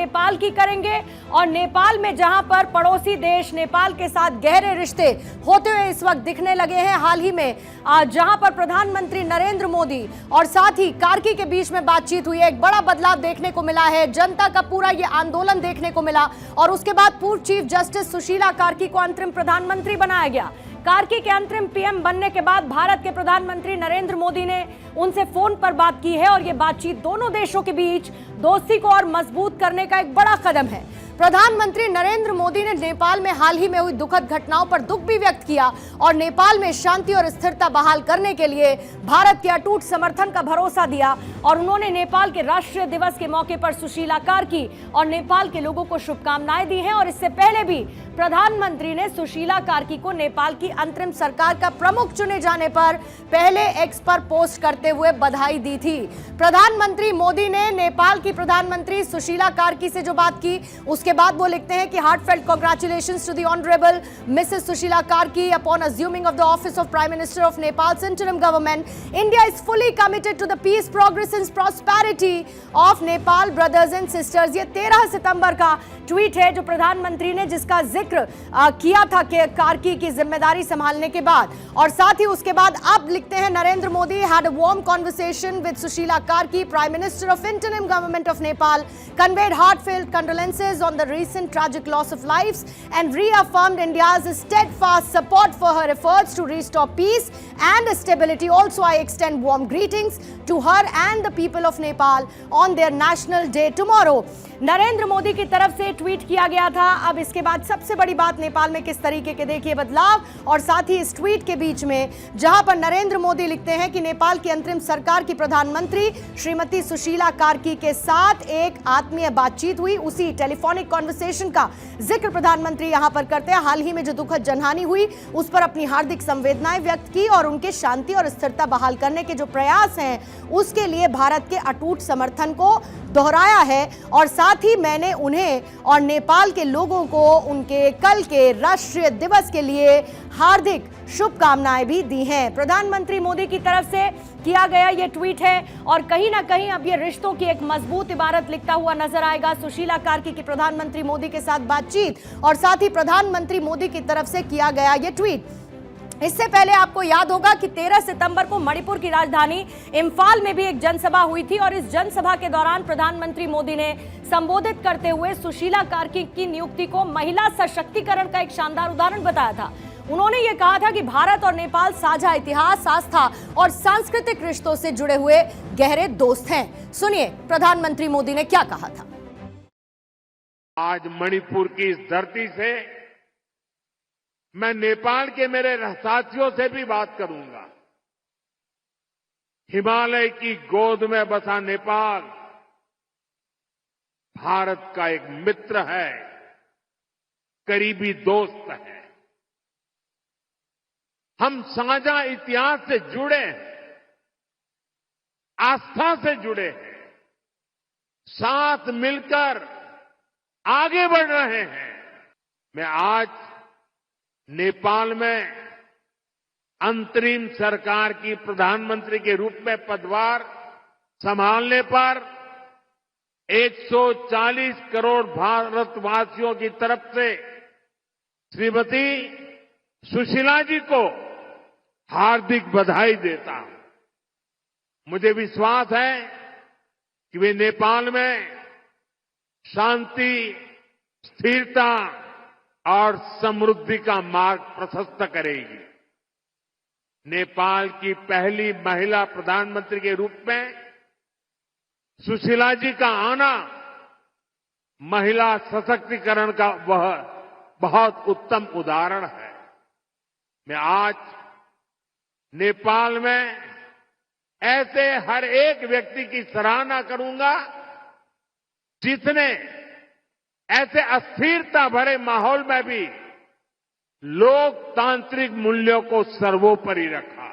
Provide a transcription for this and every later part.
नेपाल की करेंगे। और नेपाल में जहां पर पड़ोसी देश नेपाल के साथ गहरे रिश्ते होते हुए इस वक्त दिखने लगे हैं, हाल ही में जहां पर प्रधानमंत्री नरेंद्र मोदी और साथ ही कार्की के बीच में बातचीत हुई है, एक बड़ा बदलाव देखने को मिला है। जनता का पूरा ये आंदोलन देखने को मिला और उसके बाद पूर्व चीफ जस्टिस सुशीला कार्की को अंतरिम प्रधानमंत्री बनाया गया। कार्की के अंतरिम पीएम बनने के बाद भारत के प्रधानमंत्री नरेंद्र मोदी ने उनसे फोन पर बात की है और यह बातचीत दोनों देशों के बीच दोस्ती को और मजबूत करने का एक बड़ा कदम है। प्रधानमंत्री नरेंद्र मोदी ने नेपाल में हाल ही में हुई दुखद घटनाओं पर दुख भी व्यक्त किया और नेपाल में शांति और स्थिरता बहाल करने के लिए भारत के अटूट समर्थन का भरोसा दिया। और उन्होंने नेपाल के राष्ट्रीय दिवस के मौके पर सुशीला कार्की और नेपाल के लोगों को शुभकामनाएं दी हैं। और इससे पहले भी प्रधानमंत्री ने सुशीला कार्की को नेपाल की अंतरिम सरकार का प्रमुख चुने जाने पर पहले एक्स पर पोस्ट करते हुए बधाई दी थी। प्रधानमंत्री मोदी ने नेपाल की प्रधानमंत्री सुशीला कार्की से जो बात की, उसके बाद वो लिखते हैं कि heartfelt congratulations to the honourable Mrs Sushila Karki upon assuming of the office of prime minister of Nepal's interim government. India is fully committed to the peace, progress and prosperity of Nepal brothers and sisters. ये 13 सितंबर का tweet है जो प्रधानमंत्री ने जिसका जिक्र किया था कि कार्की की जिम्मेदारी संभालने के बाद। और साथ ही उसके बाद अब लिखते हैं, Narendra Modi had a warm conversation with Sushila Karki, prime minister of interim government of Nepal, conveyed heartfelt condolences on the recent tragic loss of lives and reaffirmed India's steadfast support for her efforts to restore peace and stability. Also, I extend warm greetings to her and the people of Nepal on their National Day tomorrow. Narendra Modi की तरफ से tweet किया गया था। अब इसके बाद सबसे बड़ी बात नेपाल में किस तरीके के देखिए बदलाव, और साथ ही इस ट्वीट के बीच में जहां पर नरेंद्र मोदी लिखते हैं कि नेपाल की अंतरिम सरकार की प्रधानमंत्री श्रीमती सुशीला कार्की के साथ एक आत्मीय बातचीत हुई, उसी टेलीफोनिक कॉन्वर्सेशन का जिक्र प्रधानमंत्री यहां पर करते हैं। हाल ही में जो दुखद जनहानि हुई उस पर अपनी हार्दिक संवेदनाएं व्यक्त की और उनके शांति और स्थिरता बहाल करने के जो प्रयास हैं उसके लिए भारत के अटूट समर्थन को दोहराया है। और साथ ही मैंने उन्हें और नेपाल के लोगों को उनके कल के राष्ट्रीय दिवस के लिए हार्दिक शुभकामनाएं भी दी हैं। प्रधानमंत्री मोदी की तरफ से किया गया यह ट्वीट है और कहीं ना कहीं अब यह रिश्तों की एक मजबूत इबारत लिखता हुआ नजर आएगा। सुशीला कार्की की प्रधानमंत्री मोदी के साथ बातचीत और साथ ही प्रधानमंत्री मोदी की तरफ से किया गया यह ट्वीट। इससे पहले आपको याद होगा कि 13 सितंबर को मणिपुर की राजधानी इंफाल में भी एक जनसभा हुई थी और इस जनसभा के दौरान प्रधानमंत्री मोदी ने संबोधित करते हुए सुशीला कार्की की नियुक्ति को महिला सशक्तिकरण का एक शानदार उदाहरण बताया था। उन्होंने ये कहा था कि भारत और नेपाल साझा इतिहास, आस्था और सांस्कृतिक रिश्तों से जुड़े हुए गहरे दोस्त हैं। सुनिए प्रधानमंत्री मोदी ने क्या कहा था। आज मणिपुर की इस धरती से मैं नेपाल के मेरे साथियों से भी बात करूंगा। हिमालय की गोद में बसा नेपाल भारत का एक मित्र है, करीबी दोस्त है। हम साझा इतिहास से जुड़े हैं, आस्था से जुड़े हैं, साथ मिलकर आगे बढ़ रहे हैं। मैं आज नेपाल में अंतरिम सरकार की प्रधानमंत्री के रूप में पदभार संभालने पर 140 करोड़ भारतवासियों की तरफ से श्रीमती सुशीला जी को हार्दिक बधाई देता हूं। मुझे विश्वास है कि वे नेपाल में शांति, स्थिरता और समृद्धि का मार्ग प्रशस्त करेगी। नेपाल की पहली महिला प्रधानमंत्री के रूप में सुशीला जी का आना महिला सशक्तिकरण का वह बहुत उत्तम उदाहरण है। मैं आज नेपाल में ऐसे हर एक व्यक्ति की सराहना करूंगा जिसने ऐसे अस्थिरता भरे माहौल में भी लोकतांत्रिक मूल्यों को सर्वोपरि रखा।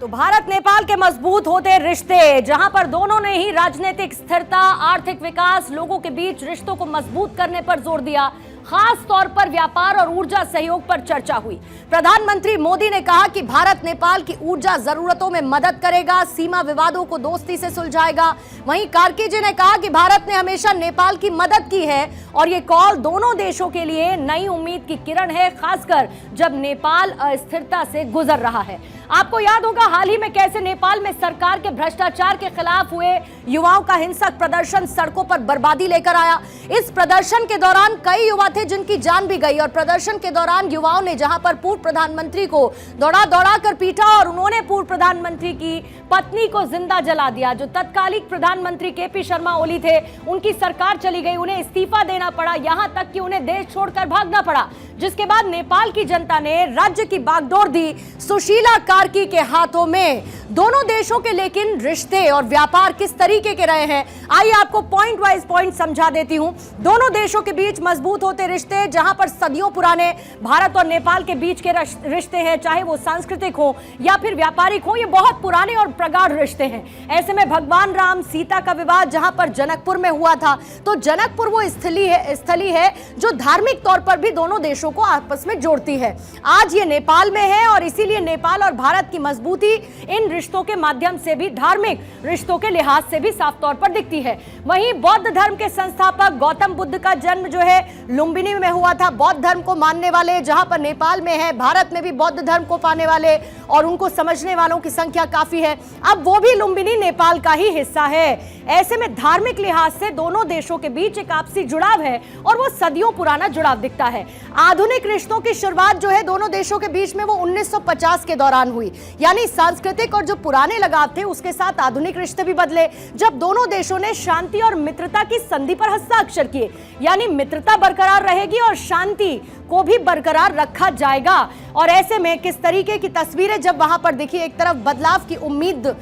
तो भारत नेपाल के मजबूत होते रिश्ते, जहां पर दोनों ने ही राजनीतिक स्थिरता, आर्थिक विकास, लोगों के बीच रिश्तों को मजबूत करने पर जोर दिया। खास तौर पर व्यापार और ऊर्जा सहयोग पर चर्चा हुई। प्रधानमंत्री मोदी ने कहा कि भारत नेपाल की ऊर्जा जरूरतों में मदद करेगा, सीमा विवादों को दोस्ती से सुलझाएगा। वहीं कार्की जी ने कहा कि भारत ने हमेशा नेपाल की मदद की है और ये कॉल दोनों देशों के लिए नई उम्मीद की किरण है, खासकर जब नेपाल अस्थिरता से गुजर रहा है। आपको याद होगा हाल ही में कैसे नेपाल में सरकार के भ्रष्टाचार के खिलाफ हुए युवाओं का हिंसक प्रदर्शन सड़कों पर बर्बादी लेकर आया। इस प्रदर्शन के दौरान कई युवा थे जिनकी जान भी गई और प्रदर्शन के दौरान युवाओं ने जहां पर पूर्व प्रधानमंत्री को दौड़ा दौड़ा कर पीटा और उन्होंने पूर्व प्रधानमंत्री की पत्नी को जिंदा जला दिया। जो तत्कालिक प्रधानमंत्री केपी शर्मा ओली थे, उनकी सरकार चली गई, उन्हें इस्तीफा देना पड़ा, यहां तक कि उन्हें देश छोड़कर भागना पड़ा, जिसके बाद नेपाल की जनता ने राज्य की बागडोर दी सुशीला कार्की के हाथों में। दोनों देशों के लेकिन रिश्ते और व्यापार किस तरीके के रहे हैं, आइए आपको पॉइंट वाइज पॉइंट समझा देती हूं। दोनों देशों के बीच मजबूत होते रिश्ते, जहां पर सदियों पुराने भारत और नेपाल के बीच के रिश्ते हैं, चाहे वो सांस्कृतिक हो या फिर व्यापारिक हो, ये बहुत पुराने और प्रगाढ़ रिश्ते हैं। ऐसे में भगवान राम सीता का विवाद जहां पर जनकपुर में हुआ था, तो जनकपुर वो स्थली है जो धार्मिक तौर पर भी दोनों देशों को आपस में जोड़ती है। आज ये नेपाल में है और इसीलिए नेपाल और भारत की मजबूती इन रिश्तों के माध्यम से भी, धार्मिक रिश्तों के लिहाज से भी साफ तौर पर दिखती है। वहीं बौद्ध धर्म के संस्थापक गौतम बुद्ध का जन्म जो है लुम्बिनी में हुआ था। बौद्ध धर्म को मानने वाले जहां पर नेपाल में है, भारत में भी बौद्ध धर्म को पाने वाले और उनको समझने वालों की संख्या काफी है। अब वो भी लुम्बिनी नेपाल का ही हिस्सा है। ऐसे में धार्मिक लिहाज से दोनों देशों के बीच एक आपसी जुड़ाव है और वो सदियों पुराना जुड़ाव दिखता है। आधुनिक रिश्तों की शुरुआत जो है दोनों देशों के बीच में वो 1950 के दौरान हुई, यानी सांस्कृतिक और जो पुराने लगाव थे उसके साथ आधुनिक रिश्ते भी बदले, जब दोनों देशों ने शांति और मित्रता की संधि पर हस्ताक्षर किए। यानी मित्रता बरकरार रहेगी और शांति को भी बरकरार रखा जाएगा। और ऐसे में किस तरीके की तस्वीरें जब वहां पर देखिए, एक तरफ बदलाव की उम्मीद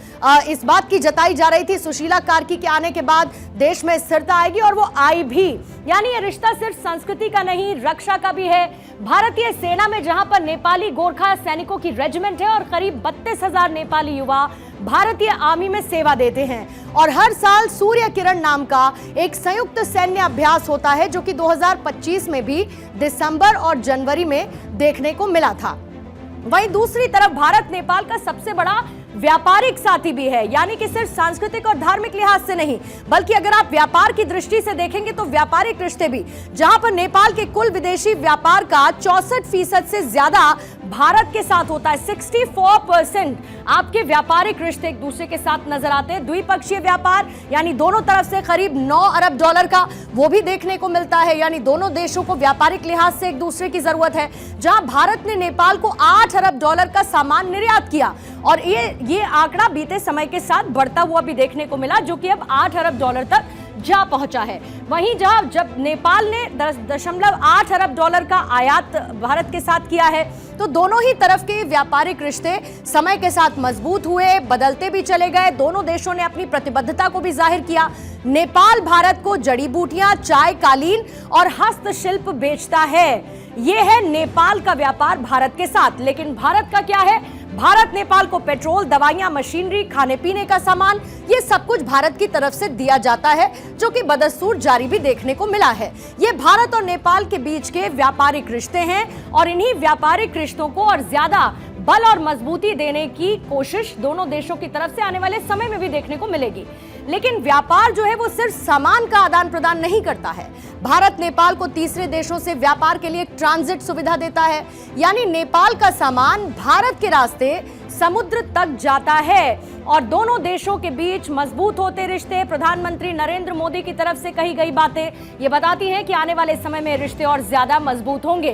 इस बात की जताई जा रही थी सुशीला कार्की के आने के बाद देश में स्थिरता आएगी और वो आई भी। यानी ये रिश्ता सिर्फ संस्कृति का नहीं, रक्षा का भी है। भारतीय सेना में जहां पर नेपाली गोरखा सैनिकों की रेजिमेंट है और करीब 32,000 नेपाली युवा भारतीय आर्मी में सेवा देते हैं और हर साल सूर्य किरण नाम का एक संयुक्त सैन्य अभ्यास होता है जो कि 2025 में भी दिसंबर और जनवरी में देखने को मिला था। वहीं दूसरी तरफ भारत नेपाल का सबसे बड़ा व्यापारिक साथी भी है, यानी कि सिर्फ सांस्कृतिक और धार्मिक लिहाज से नहीं, बल्कि अगर आप व्यापार की दृष्टि से देखेंगे तो व्यापारिक रिश्ते भी, जहां पर नेपाल के कुल विदेशी व्यापार का 64% से ज्यादा भारत के साथ होता है। 64% आपके व्यापारिक रिश्ते एक दूसरे के साथ नजर आते हैं। द्विपक्षीय व्यापार यानी दोनों तरफ से करीब 9 अरब डॉलर का वो भी देखने को मिलता है। यानी दोनों देशों को व्यापारिक लिहाज से एक दूसरे की जरूरत है। जहां भारत ने नेपाल को 8 अरब डॉलर का सामान निर्यात किया और ये आंकड़ा बीते समय के साथ बढ़ता हुआ भी देखने को मिला, जो कि अब 8 अरब डॉलर तक जा पहुंचा है। वहीं जब नेपाल ने 10.8 अरब डॉलर का आयात भारत के साथ किया है, तो दोनों ही तरफ के व्यापारिक रिश्ते समय के साथ मजबूत हुए, बदलते भी चले गए। दोनों देशों ने अपनी प्रतिबद्धता को भी जाहिर किया। नेपाल भारत को जड़ी बूटियां, चाय, कालीन और हस्तशिल्प बेचता है। यह है नेपाल का व्यापार भारत के साथ। लेकिन भारत का क्या है? भारत नेपाल को पेट्रोल, दवाइयां, मशीनरी, खाने पीने का सामान, ये सब कुछ भारत की तरफ से दिया जाता है, जो कि बदस्तूर जारी भी देखने को मिला है। ये भारत और नेपाल के बीच के व्यापारिक रिश्ते हैं और इन्हीं व्यापारिक रिश्तों को और ज्यादा बल और मजबूती देने की कोशिश दोनों देशों की तरफ से आने वाले समय में भी देखने को मिलेगी। लेकिन व्यापार जो है वो सिर्फ सामान का आदान प्रदान नहीं करता है। भारत नेपाल को तीसरे देशों से व्यापार के लिए एक ट्रांजिट सुविधा देता है, यानी नेपाल का सामान भारत के रास्ते समुद्र तक जाता है और दोनों देशों के बीच मजबूत होते रिश्ते। प्रधानमंत्री नरेंद्र मोदी की तरफ से कही गई बातें ये बताती हैं कि आने वाले समय में रिश्ते और ज्यादा मजबूत होंगे।